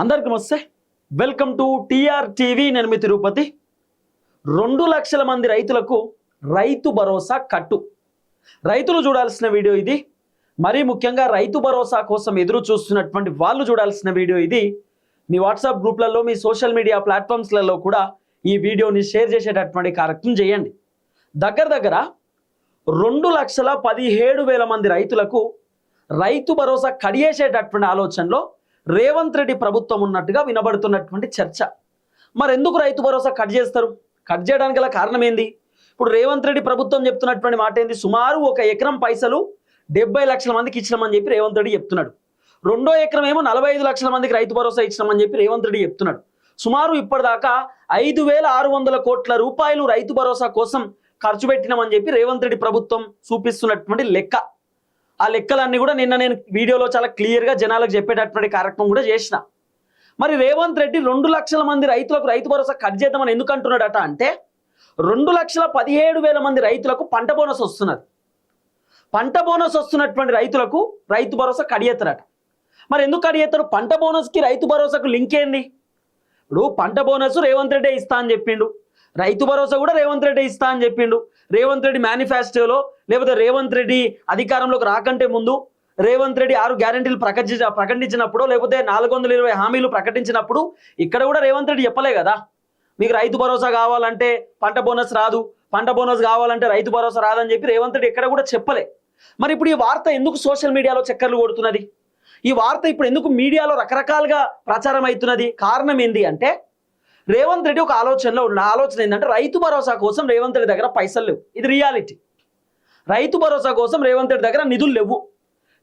అందరికి నమస్తే. Welcome to TR TV. నేను మీ తిరుపతి. 2 లక్షల మంది రైతులకు రైతు భరోసా కట్టు. రైతులు చూడాల్సిన వీడియో ఇది. మరీ ముఖ్యంగా రైతు భరోసా కోసం ఎదురు చూస్తున్నటువంటి వాళ్ళు చూడాల్సిన వీడియో ఇది. మీ వాట్సాప్ గ్రూప్లలో, మీ సోషల్ మీడియా ప్లాట్ఫామ్స్లలో కూడా ఈ వీడియోని షేర్ చేసేటటువంటి కార్యక్రమం చేయండి. దగ్గర 2,17,000 మంది రైతులకు రైతు భరోసా కడియేసేటటువంటి ఆలోచనలో రేవంత్ రెడ్డి ప్రభుత్వం ఉన్నట్టుగా వినబడుతున్నటువంటి చర్చ. మరి ఎందుకు రైతు భరోసా కట్ చేస్తారు? కట్ చేయడానికి గల కారణం ఏంది? ఇప్పుడు రేవంత్ రెడ్డి ప్రభుత్వం చెప్తున్నటువంటి మాట ఏంది? సుమారు 1 ఎకరం పైసలు 70 లక్షల మందికి ఇచ్చినామని చెప్పి రేవంత్ రెడ్డి చెప్తున్నాడు. 2వ ఎకరం ఏమో 45 లక్షల మందికి రైతు భరోసా ఇచ్చినామని చెప్పి రేవంత్ రెడ్డి చెప్తున్నాడు. సుమారు ఇప్పటిదాకా 5,600 కోట్ల రూపాయలు రైతు భరోసా కోసం ఖర్చు పెట్టినామని చెప్పి రేవంత్ రెడ్డి ప్రభుత్వం చూపిస్తున్నటువంటి లెక్క. ఆ లెక్కలన్నీ కూడా నిన్న నేను వీడియోలో చాలా క్లియర్గా జనాలకు చెప్పేటటువంటి కార్యక్రమం కూడా చేసిన. మరి రేవంత్ రెడ్డి 2 లక్షల మంది రైతులకు రైతు భరోసా కట్ చేద్దామని ఎందుకు అంటున్నాడట అంటే, 2,17,000 మంది రైతులకు పంట బోనస్ వస్తున్నది. పంట బోనస్ వస్తున్నటువంటి రైతులకు రైతు భరోసా కడియేస్తారట. మరి ఎందుకు కడియేస్తారు? పంట బోనస్కి రైతు భరోసాకు లింక్ ఏంది? ఇప్పుడు పంట బోనస్ రేవంత్ రెడ్డి ఇస్తా అని చెప్పిండు, రైతు భరోసా కూడా రేవంత్ రెడ్డి ఇస్తా అని చెప్పిండు. రేవంత్ రెడ్డి మేనిఫెస్టోలో, లేకపోతే రేవంత్ రెడ్డి అధికారంలోకి రాకంటే ముందు రేవంత్ రెడ్డి 6 గ్యారెంటీలు ప్రకటించినప్పుడు, లేకపోతే 420 హామీలు ప్రకటించినప్పుడు ఇక్కడ కూడా రేవంత్ రెడ్డి చెప్పలే కదా, మీకు రైతు భరోసా కావాలంటే పంట బోనస్ రాదు, పంట బోనస్ కావాలంటే రైతు భరోసా రాదని చెప్పి రేవంత్ రెడ్డి ఎక్కడ కూడా చెప్పలే. మరి ఇప్పుడు ఈ వార్త ఎందుకు సోషల్ మీడియాలో చక్కర్లు కొడుతున్నది? ఈ వార్త ఇప్పుడు ఎందుకు మీడియాలో రకరకాలుగా ప్రచారం అవుతున్నది? కారణం ఏంది అంటే, రేవంత్ రెడ్డి ఒక ఆలోచనలో ఉన్న ఆలోచన ఏంటంటే, రైతు భరోసా కోసం రేవంత్ రెడ్డి దగ్గర పైసలు లేవు. ఇది రియాలిటీ. రైతు భరోసా కోసం రేవంత్ రెడ్డి దగ్గర నిధులు లేవు.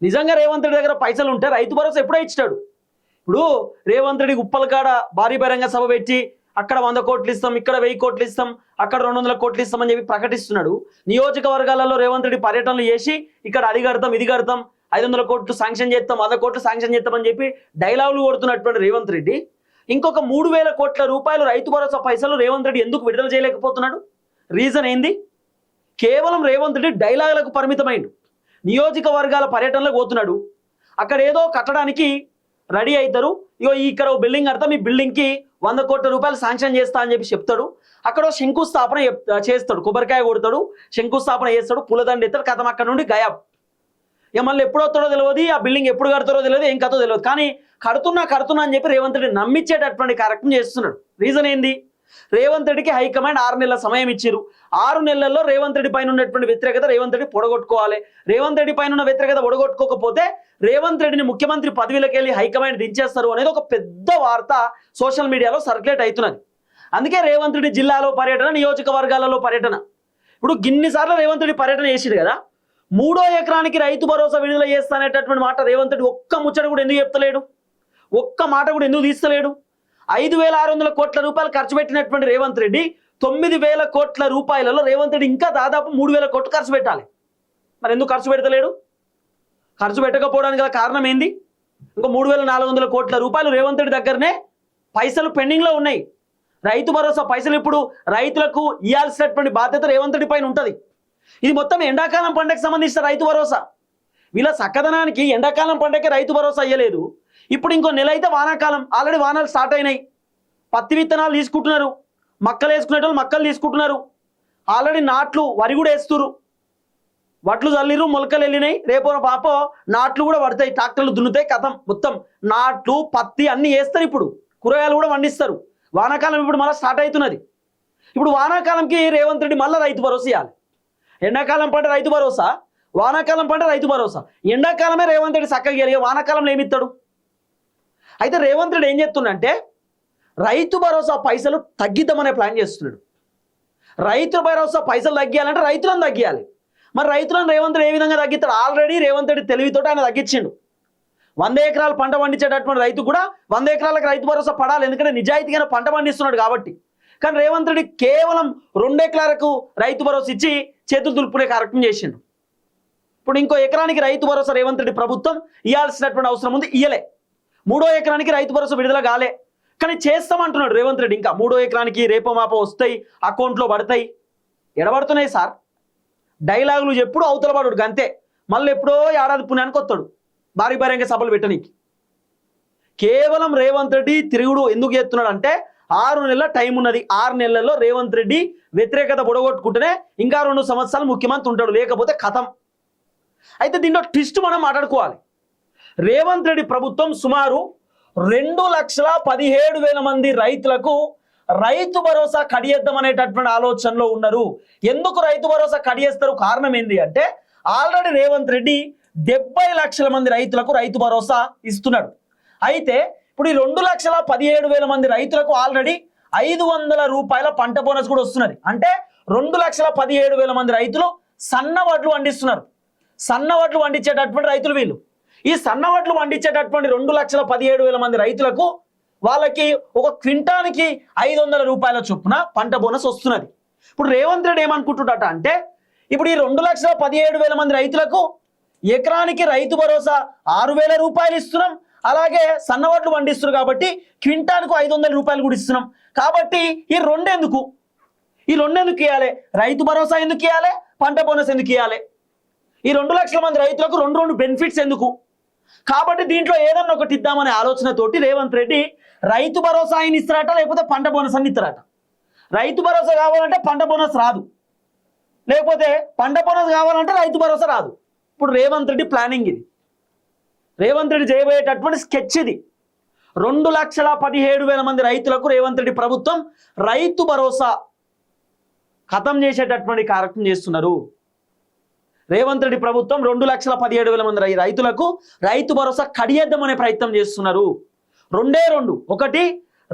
నిజంగా రేవంత్ రెడ్డి దగ్గర పైసలు ఉంటే రైతు భరోసా ఎప్పుడో ఇచ్చాడు. ఇప్పుడు రేవంత్ రెడ్డి ఉప్పలకాడ భారీ బహిరంగ సభ పెట్టి అక్కడ 100 కోట్లు ఇస్తాం, ఇక్కడ 1000 కోట్లు ఇస్తాం, అక్కడ 200 కోట్లు ఇస్తామని చెప్పి ప్రకటిస్తున్నాడు. నియోజకవర్గాలలో రేవంత్ రెడ్డి పర్యటనలు చేసి ఇక్కడ అది కడతాం, ఇది కడతాం, 500 కోట్లు శాంక్షన్ చేస్తాం, 100 కోట్లు శాంక్షన్ చేస్తామని చెప్పి డైలాగులు కొడుతున్నటువంటి రేవంత్ రెడ్డి ఇంకొక 3,000 కోట్ల రూపాయలు రైతు భరోసా పైసలు రేవంత్ రెడ్డి ఎందుకు విడుదల చేయలేకపోతున్నాడు? రీజన్ ఏంది? కేవలం రేవంత్ రెడ్డి డైలాగులకు పరిమితమైండు. నియోజకవర్గాల పర్యటనలకు పోతున్నాడు, అక్కడ ఏదో కట్టడానికి రెడీ అవుతారు, ఇగో ఇక్కడ బిల్డింగ్ కడతాం, ఈ బిల్డింగ్కి 100 కోట్ల రూపాయలు శాంక్షన్ చేస్తా అని చెప్పి చెప్తాడు. అక్కడ శంకుస్థాపన చేస్తాడు, కొబ్బరికాయ కొడతాడు, శంకుస్థాపన చేస్తాడు, పూలదండ ఎత్తాడు, కథం అక్కడ నుండి గయాబ్. ఇక మళ్ళీ ఎప్పుడు వస్తాడో తెలియదు, ఆ బిల్డింగ్ ఎప్పుడు కడతారో తెలియదు, ఏం కథో తెలియదు. కానీ కడుతున్నా అని చెప్పి రేవంత్ రెడ్డి నమ్మించేటటువంటి కార్యక్రమం చేస్తున్నాడు. రీజన్ ఏంది? రేవంత్ రెడ్డికి హైకమాండ్ 6 నెలల సమయం ఇచ్చారు. 6 నెలల్లో రేవంత్ రెడ్డి పైన ఉన్నటువంటి వ్యతిరేకత రేవంత్ రెడ్డి పొడగొట్టుకోవాలి. రేవంత్ రెడ్డి పైన ఉన్న వ్యతిరేకత పొడగొట్టుకోకపోతే రేవంత్ రెడ్డిని ముఖ్యమంత్రి పదవిలోకి వెళ్ళి హైకమాండ్ దించేస్తారు అనేది ఒక పెద్ద వార్త సోషల్ మీడియాలో సర్క్యులేట్ అవుతున్నది. అందుకే రేవంత్ రెడ్డి జిల్లాలో పర్యటన, నియోజకవర్గాలలో పర్యటన. ఇప్పుడు గిన్నిసార్లు రేవంత్ రెడ్డి పర్యటన చేసిండు కదా, 3వ ఎకరానికి రైతు భరోసా విడుదల చేస్తానేటటువంటి మాట రేవంత్ రెడ్డి ఒక్క ముచ్చట కూడా ఎందుకు చెప్తలేడు? ఒక్క మాట కూడా ఎందుకు తీస్తలేడు? 5,600 కోట్ల రూపాయలు ఖర్చు పెట్టినటువంటి రేవంత్ రెడ్డి 9,000 కోట్ల రూపాయలలో రేవంత్ రెడ్డి ఇంకా దాదాపు 3,000 కోట్లు ఖర్చు పెట్టాలి. మరి ఎందుకు ఖర్చు పెడతలేడు? ఖర్చు పెట్టకపోవడానికి గల కారణం ఏంది? ఇంకా 3,400 కోట్ల రూపాయలు రేవంత్ రెడ్డి దగ్గరనే పైసలు పెండింగ్లో ఉన్నాయి. రైతు భరోసా పైసలు ఇప్పుడు రైతులకు ఇవ్వాల్సినటువంటి బాధ్యత రేవంత్ రెడ్డి పైన ఉంటుంది. ఇది మొత్తం ఎండాకాలం పంటకు సంబంధించిన రైతు భరోసా. వీళ్ళ చక్కదనానికి ఎండాకాలం పంటకే రైతు భరోసా అయ్యలేదు. ఇప్పుడు ఇంకో నెల అయితే వానాకాలం, ఆల్రెడీ వానాలు స్టార్ట్ అయినాయి. పత్తి విత్తనాలు తీసుకుంటున్నారు, మక్కలు వేసుకునే వాళ్ళు మక్కలు తీసుకుంటున్నారు, ఆల్రెడీ నాట్లు వరి కూడా వేస్తున్నారు, వడ్లు చల్లిరు, మొలకలు వెళ్ళినాయి, రేపో పాపో నాట్లు కూడా పడతాయి, ట్రాక్టర్లు దున్నుతాయి, కథం మొత్తం నాట్లు పత్తి అన్నీ వేస్తారు. ఇప్పుడు కూరగాయలు కూడా పండిస్తారు. వానాకాలం ఇప్పుడు మళ్ళీ స్టార్ట్ అవుతున్నది. ఇప్పుడు వానాకాలంకి రేవంత్ రెడ్డి మళ్ళీ రైతు భరోసా ఇవ్వాలి. ఎండాకాలం పంట రైతు భరోసా, వానాకాలం పంట రైతు భరోసా. ఎండాకాలమే రేవంత్ రెడ్డి చక్కగా గెలిగే, వానాకాలంలో ఏమిస్తాడు? అయితే రేవంత్ రెడ్డి ఏం చేస్తుండంటే, రైతు భరోసా పైసలు తగ్గిద్దామనే ప్లాన్ చేస్తున్నాడు. రైతు భరోసా పైసలు తగ్గియాలంటే రైతులను తగ్గియాలి. మరి రైతులను రేవంత్ రెడ్డి ఏ విధంగా తగ్గిస్తాడు? ఆల్రెడీ రేవంత్ రెడ్డి తెలివితోటి ఆయన తగ్గించిండు. 100 ఎకరాలు పంట పండించేటటువంటి రైతు కూడా 100 ఎకరాలకు రైతు భరోసా పడాలి, ఎందుకంటే నిజాయితీగానే పంట పండిస్తున్నాడు కాబట్టి. కానీ రేవంత్ రెడ్డి కేవలం 2 ఎకరాలకు రైతు భరోసా ఇచ్చి చేతులు దులుపునే కార్యక్రమం చేసిండు. ఇప్పుడు ఇంకో ఎకరానికి రైతు భరోసా రేవంత్ రెడ్డి ప్రభుత్వం ఇవ్వాల్సినటువంటి అవసరం ఉంది, ఇయ్యలే. 3వ ఎకరానికి రైతు భరోసా విడుదల కాలే, కానీ చేస్తామంటున్నాడు రేవంత్ రెడ్డి. ఇంకా 3వ ఎకరానికి రేపో మాపో వస్తాయి, అకౌంట్లో పడతాయి. ఎడబడుతున్నాయి సార్? డైలాగులు ఎప్పుడు అవతల పడు అంతే. మళ్ళీ ఎప్పుడో ఏడాది పుణ్యానికి వస్తాడు భారీ బహిరంగ సభలు పెట్టనీకి. కేవలం రేవంత్ రెడ్డి తిరుగుడు ఎందుకు చేస్తున్నాడు అంటే 6 నెలల టైం ఉన్నది. 6 నెలల్లో రేవంత్ రెడ్డి వ్యతిరేకత పొడగొట్టుకుంటేనే ఇంకా 2 సంవత్సరాలు ముఖ్యమంత్రి ఉంటాడు, లేకపోతే ఖతం. అయితే దీంట్లో ట్విస్ట్ మనం మాట్లాడుకోవాలి. రేవంత్ రెడ్డి ప్రభుత్వం సుమారు 2,17,000 మంది రైతులకు రైతు భరోసా కడియేద్దాం అనేటటువంటి ఆలోచనలో ఉన్నారు. ఎందుకు రైతు భరోసా కడియేస్తారు? కారణం ఏంటి అంటే ఆల్రెడీ రేవంత్ రెడ్డి 70 లక్షల మంది రైతులకు రైతు భరోసా ఇస్తున్నాడు. అయితే ఇప్పుడు ఈ 2,17,000 మంది రైతులకు ఆల్రెడీ 500 రూపాయల పంట బోనస్ కూడా వస్తున్నది. అంటే 2,17,000 మంది రైతులు సన్న వడ్లు పండిస్తున్నారు. సన్న వడ్లు పండించేటటువంటి రైతులు వీళ్ళు. ఈ సన్న వడ్లు పండించేటటువంటి 2,17,000 మంది రైతులకు వాళ్ళకి ఒక క్వింటానికి 500 రూపాయల చొప్పున పంట బోనస్ వస్తున్నది. ఇప్పుడు రేవంత్ రెడ్డి ఏమనుకుంటున్నట అంటే ఇప్పుడు ఈ 2,17,000 మంది రైతులకు ఎకరానికి రైతు భరోసా 6,000 రూపాయలు ఇస్తున్నాం, అలాగే సన్నవడ్లు పండిస్తున్నారు కాబట్టి క్వింటానికి 500 రూపాయలు కూడా ఇస్తున్నాం. కాబట్టి ఈ రెండు ఎందుకు ఇవ్వాలి? రైతు భరోసా ఎందుకు ఇవ్వాలి? పంట బోనస్ ఎందుకు ఇవ్వాలి? ఈ 2 లక్షల మంది రైతులకు రెండు బెనిఫిట్స్ ఎందుకు? కాబట్టి దీంట్లో ఏదన్నా ఒకటి ఇద్దామనే ఆలోచనతోటి రేవంత్ రెడ్డి రైతు భరోసా ఆయన ఇస్తారట, లేకపోతే పంట బోనస్ అని ఇస్తారట. రైతు భరోసా కావాలంటే పంట బోనస్ రాదు, లేకపోతే పంట బోనస్ కావాలంటే రైతు భరోసా రాదు. ఇప్పుడు రేవంత్ రెడ్డి ప్లానింగ్ ఇది. రేవంత్ రెడ్డి చేయబోయేటటువంటి స్కెచ్ ఇది. 2,17,000 మంది రైతులకు రేవంత్ రెడ్డి ప్రభుత్వం రైతు భరోసా ఖతం చేసేటటువంటి కార్యక్రమం చేస్తున్నారు. రేవంత్ రెడ్డి ప్రభుత్వం 2,17,000 మంది రైతులకు రైతు భరోసా కడియేద్దామనే ప్రయత్నం చేస్తున్నారు. రెండే రెండు. ఒకటి,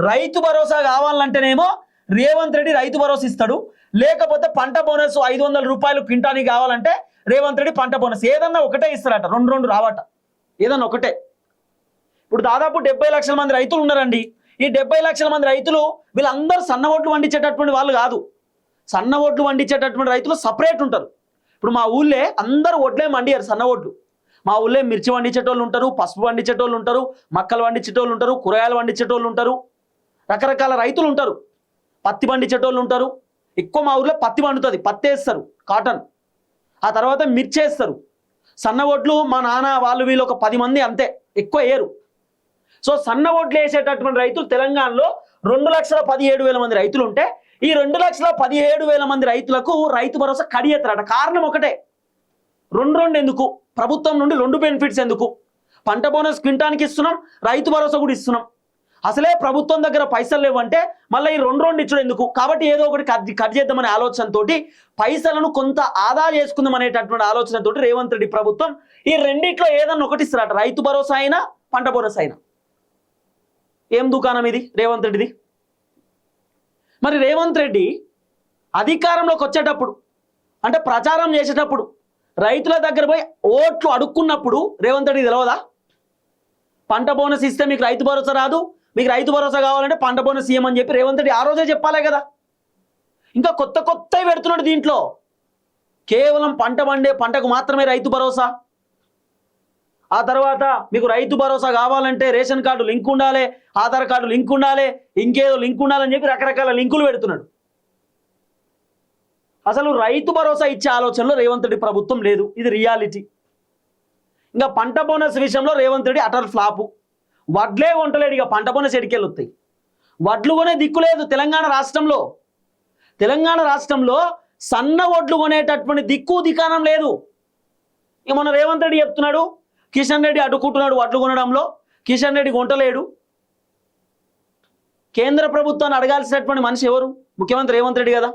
రైతు భరోసా కావాలంటేనేమో రేవంత్ రెడ్డి రైతు భరోసా ఇస్తాడు, లేకపోతే పంట బోనస్ 500 రూపాయలు క్వింటానికి కావాలంటే రేవంత్ రెడ్డి పంట బోనస్ ఏదన్నా ఒకటే ఇస్తారట. రెండు రావట, ఏదన్నా ఒకటే. ఇప్పుడు దాదాపు 70 లక్షల మంది రైతులు ఉన్నారండి. ఈ 70 లక్షల మంది రైతులు వీళ్ళందరూ సన్న ఓట్లు పండించేటటువంటి వాళ్ళు కాదు. సన్న ఓట్లు పండించేటటువంటి రైతులు సపరేట్ ఉంటారు. ఇప్పుడు మా ఊళ్ళే అందరూ ఓట్లే మండియారు, సన్న ఓట్లు. మా ఊళ్ళే మిర్చి పండించేటోళ్ళు ఉంటారు, పసుపు పండించేటోళ్ళు ఉంటారు, మక్కలు పండించేటోళ్ళు ఉంటారు, కూరగాయలు పండించేటోళ్ళు ఉంటారు, రకరకాల రైతులు ఉంటారు, పత్తి పండించేటోళ్ళు ఉంటారు. ఎక్కువ మా ఊళ్ళో పత్తి పండుతుంది, పత్తి వేస్తారు, కాటన్. ఆ తర్వాత మిర్చి వేస్తారు. సన్న ఓట్లు మా నాన్న వాళ్ళు వీళ్ళు ఒక 10 మంది అంతే, ఎక్కువ వేయరు. సో సన్న ఓట్లు వేసేటటువంటి రైతులు తెలంగాణలో 2,17,000 మంది రైతులు ఉంటే ఈ 2,17,000 మంది రైతులకు రైతు భరోసా కడియేస్తారట. కారణం ఒకటే, రెండు ఎందుకు? ప్రభుత్వం నుండి 2 బెనిఫిట్స్ ఎందుకు? పంట బోనస్ క్వింటానికి ఇస్తున్నాం, రైతు భరోసా కూడా ఇస్తున్నాం. అసలే ప్రభుత్వం దగ్గర పైసలు లేవంటే మళ్ళీ ఈ రెండు ఇచ్చడం ఎందుకు? కాబట్టి ఏదో ఒకటి కట్ చేద్దామనే ఆలోచనతో పైసలను కొంత ఆదా చేసుకుందాం అనేటటువంటి ఆలోచనతో రేవంత్ రెడ్డి ప్రభుత్వం ఈ రెండిట్లో ఏదన్నా ఒకటి ఇస్తారట. రైతు భరోసా అయినా పంట బోనస్ అయినా. ఏం దుకాణం ఇది రేవంత్ రెడ్డిది? మరి రేవంత్ రెడ్డి అధికారంలోకి వచ్చేటప్పుడు అంటే ప్రచారం చేసేటప్పుడు రైతుల దగ్గర పోయి ఓట్లు అడుక్కున్నప్పుడు రేవంత్ రెడ్డి తెలియదా? పంట బోనస్ ఇస్తే మీకు రైతు భరోసా రాదు, మీకు రైతు భరోసా కావాలంటే పంట బోనస్ ఇవ్వమని చెప్పి రేవంత్ రెడ్డి ఆ రోజే చెప్పాలే కదా. ఇంకా కొత్తవి పెడుతున్నాడు దీంట్లో. కేవలం పంటకు మాత్రమే రైతు భరోసా. ఆ తర్వాత మీకు రైతు భరోసా కావాలంటే రేషన్ కార్డు లింక్ ఉండాలి, ఆధార్ కార్డు లింక్ ఉండాలి, ఇంకేదో లింక్ ఉండాలని చెప్పి రకరకాల లింకులు పెడుతున్నాడు. అసలు రైతు భరోసా ఇచ్చే ఆలోచనలో రేవంత్ రెడ్డి ప్రభుత్వం లేదు, ఇది రియాలిటీ. ఇంకా పంట బోనస్ విషయంలో రేవంత్ రెడ్డి అటర్ ఫ్లాపు. వడ్లే కొంటలేడు, ఇక పంట బోనస్ ఎడికెళ్ళి వస్తాయి. వడ్లు కొనే దిక్కు లేదు తెలంగాణ రాష్ట్రంలో. తెలంగాణ రాష్ట్రంలో సన్న వడ్లు కొనేటటువంటి దిక్కానం లేదు. ఇక మన రేవంత్ రెడ్డి చెప్తున్నాడు కిషన్ రెడ్డి అడ్డుకుంటున్నాడు వడ్లు కొనడంలో, కిషన్ రెడ్డి కొంటలేడు. కేంద్ర ప్రభుత్వాన్ని అడగాల్సినటువంటి మనిషి ఎవరు? ముఖ్యమంత్రి రేవంత్ రెడ్డి కదా.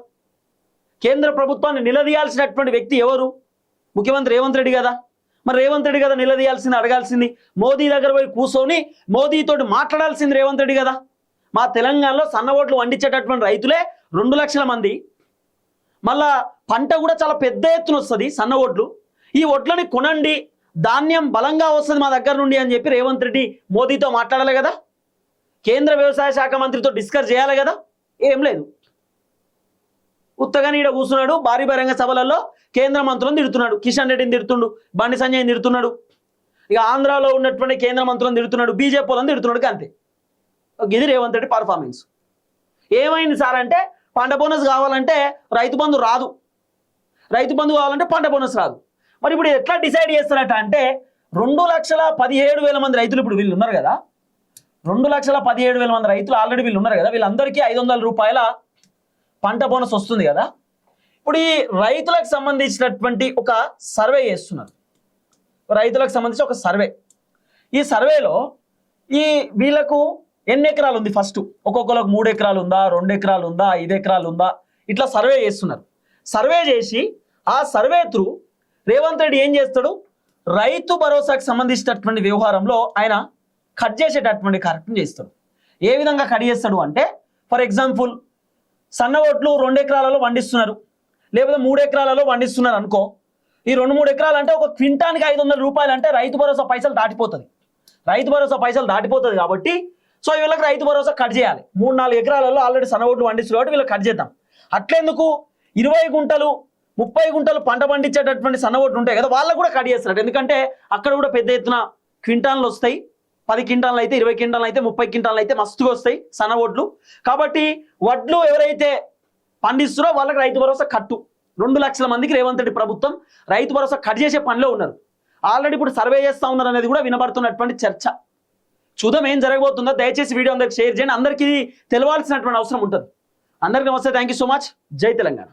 కేంద్ర ప్రభుత్వాన్ని నిలదీయాల్సినటువంటి వ్యక్తి ఎవరు? ముఖ్యమంత్రి రేవంత్ రెడ్డి కదా. మరి రేవంత్ రెడ్డి కదా నిలదీయాల్సింది, అడగాల్సింది. మోదీ దగ్గర పోయి కూర్చొని మోదీతో మాట్లాడాల్సింది రేవంత్ రెడ్డి కదా. మా తెలంగాణలో సన్న ఓట్లు పండించేటటువంటి రైతులే 2 లక్షల మంది. మళ్ళా పంట కూడా చాలా పెద్ద ఎత్తున వస్తుంది సన్న ఓట్లు. ఈ ఓట్లని కొనండి, ధాన్యం బలంగా వస్తుంది మా దగ్గర నుండి అని చెప్పి రేవంత్ రెడ్డి మోదీతో మాట్లాడాలి కదా. కేంద్ర వ్యవసాయ శాఖ మంత్రితో డిస్కస్ చేయాలి కదా. ఏం లేదు, ఉత్తగాని ఈడ కూర్చున్నాడు. భారీ బహిరంగ సభలలో కేంద్ర మంత్రులను తిడుతున్నాడు, కిషన్ రెడ్డిని తిడుతుండు, బండి సంజయ్ని తిడుతున్నాడు, ఇక ఆంధ్రాలో ఉన్నటువంటి కేంద్ర మంత్రులను తిడుతున్నాడు, బీజేపీ వాళ్ళని తిడుతున్నాడు. అంతే, ఇది రేవంత్ రెడ్డి పర్ఫార్మెన్స్. ఏమైంది సార్ అంటే పంట బోనస్ కావాలంటే రైతు బంధు రాదు, రైతు బంధు కావాలంటే పంట బోనస్ రాదు. మరి ఇప్పుడు ఎట్లా డిసైడ్ చేస్తారట అంటే 2,17,000 మంది రైతులు ఇప్పుడు వీళ్ళు ఉన్నారు కదా, 2,17,000 మంది రైతులు ఆల్రెడీ వీళ్ళు ఉన్నారు కదా, వీళ్ళందరికీ 500 రూపాయల పంట బోనస్ వస్తుంది కదా. ఇప్పుడు ఈ రైతులకు సంబంధించినటువంటి ఒక సర్వే చేస్తున్నారు. రైతులకు సంబంధించి ఒక సర్వే. ఈ సర్వేలో ఈ వీళ్ళకు ఎన్ని ఎకరాలు ఉంది, ఫస్ట్ ఒక్కొక్కరికి 3 ఎకరాలు ఉందా, 2 ఎకరాలు ఉందా, 5 ఎకరాలు ఉందా, ఇట్లా సర్వే చేస్తున్నారు. సర్వే చేసి ఆ సర్వే త్రూ రేవంత్ రెడ్డి ఏం చేస్తాడు, రైతు భరోసాకు సంబంధించినటువంటి వ్యవహారంలో ఆయన కట్ చేసేటటువంటి కార్యక్రమం చేస్తాడు. ఏ విధంగా కట్ చేస్తాడు అంటే, ఫర్ ఎగ్జాంపుల్ సన్న ఓట్లు 2 ఎకరాలలో పండిస్తున్నారు, లేకపోతే 3 ఎకరాలలో పండిస్తున్నారు అనుకో. ఈ 2-3 ఎకరాలు అంటే ఒక క్వింటానికి 500 రూపాయలు అంటే రైతు భరోసా పైసలు దాటిపోతుంది. రైతు భరోసా పైసలు దాటిపోతుంది కాబట్టి సో వీళ్ళకి రైతు భరోసా కట్ చేయాలి. 3-4 ఎకరాలలో ఆల్రెడీ సన్న ఓట్లు పండిస్తున్నారు కాబట్టి వీళ్ళకి కట్ చేద్దాం. అట్లెందుకు 20 గుంటలు 30 గుంటలు పంట పండించేటటువంటి సన్న ఓట్లు ఉంటాయి కదా, వాళ్ళకు కూడా కట్ చేస్తారు. ఎందుకంటే అక్కడ కూడా పెద్ద ఎత్తున క్వింటాన్లు వస్తాయి. 10 క్వింటాన్లు అయితే, 20 క్వింటాన్లు అయితే, 30 క్వింటాన్లు అయితే మస్తుగా వస్తాయి సన్న ఓట్లు. కాబట్టి వడ్లు ఎవరైతే పండిస్తున్నారో వాళ్ళకి రైతు భరోసా కట్టు. 2 లక్షల మందికి రేవంత్ రెడ్డి ప్రభుత్వం రైతు భరోసా కట్ చేసే పనిలో ఉన్నారు. ఆల్రెడీ ఇప్పుడు సర్వే చేస్తూ ఉన్నారు అనేది కూడా వినబడుతున్నటువంటి చర్చ. చూద్దాం ఏం జరగబోతుందో. దయచేసి వీడియో అందరికి షేర్ చేయండి, అందరికీ తెలవాల్సినటువంటి అవసరం ఉంటుంది. అందరికీ నమస్తే, థ్యాంక్ యూ సో మచ్. జై తెలంగాణ.